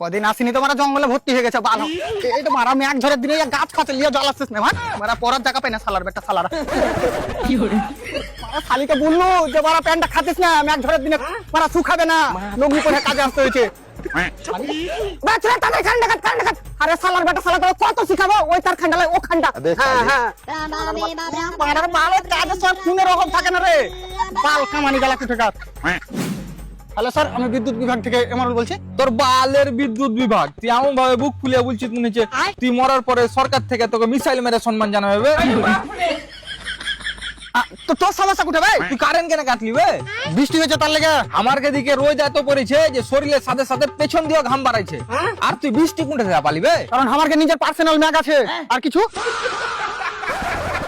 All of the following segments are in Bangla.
কদিন আসিনি তো মারা জঙ্গলে ভর্তি হয়ে গেছে ভালো। এই তো মারা মেঘ ঝড়ের দিনে গাছ খাতে লিয়ে জল আসছিস না ভাই, মারা পরার জায়গা পাই না সালার বেটা সালারা। কি হলো মারা শালিকে বললো যে মারা প্যান্টটা খাতিস না, মেঘ ঝড়ের দিনে মারা শুকাবে না, লগ্নি করে কাজে আসতে হয়েছে। আরে সালার বেটা সালা করে কত শিখাবো, ওই তার খান্ডালে ও খান্ডা। হ্যাঁ হ্যাঁ মারার বাল কাজে সব কোন রকম থাকে না রে, বাল কামানি গেলা কুঠে কাজ। হ্যালো স্যার, আমি বিদ্যুৎ বিভাগ থেকে এমআরএল বলছি। তোর বালের বিদ্যুৎ বিভাগ, তুই এমন ভাবে বুক ফুলিয়ে বলছিস মনে হচ্ছে তুই মরার পরে সরকার থেকে তোকে মিসাইল মেরে সম্মান জানাবে বে। তো তোর সমস্যা কোথায় ভাই? তুই কারেন্ট কেন কাটলি বে? বৃষ্টি হয়েছে তার লেগে। আমার দিকে রোজ এত পড়েছে যে শরীরের সাথে সাথে পেছন দিয়ে ঘাম বাড়াইছে, আর তুই বৃষ্টি কোনটা থেকে পালি বে? কারণ আমার নিজের পার্সোনাল ম্যাগ আছে। আর কিছু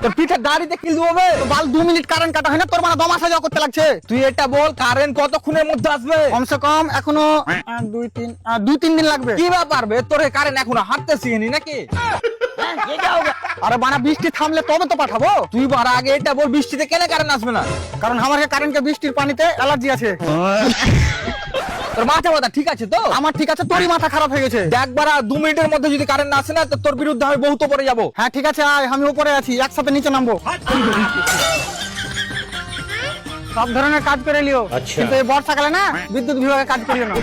তোর পিঠে দাড়িতে কি দেবো বে? বাল 2 মিনিট কারেন্ট কাটা হয় না, তোর মানে দম আসা যাওয়া করতে লাগছে। তুই এটা বল, কারেন্ট কতক্ষণের মধ্যে আসবে? কমসে কম এখনো 2-3 দিন লাগবে। কি ব্যাপার বে, তোর কারেন্ট এখনো হাঁটতে শিখেনি নাকি? আরে বানা বৃষ্টি থামলে তবে তো পাঠাবো। তুই বারা আগে এটা বল, বৃষ্টিতে কেন কারেন্ট আসবে না? কারণ আমার কারেন্টকে বৃষ্টির পানিতে অ্যালার্জি আছে। তোর মাথা ব্যথা ঠিক আছে তো? আমার ঠিক আছে, তোরই মাথা খারাপ হয়ে গেছে। দেখ বারা, 2 মিনিটের মধ্যে যদি কারেন্ট না আসে না তো তোর বিরুদ্ধে আমি বহুত উপরে যাবো। হ্যাঁ ঠিক আছে, আয়, আমি উপরে আছি, একসাথে নিচে নামবো। সব ধরনের কাজ করে লিও, কিন্তু এই বর্ষাকালে না বিদ্যুৎ বিভাগে কাজ করিও না।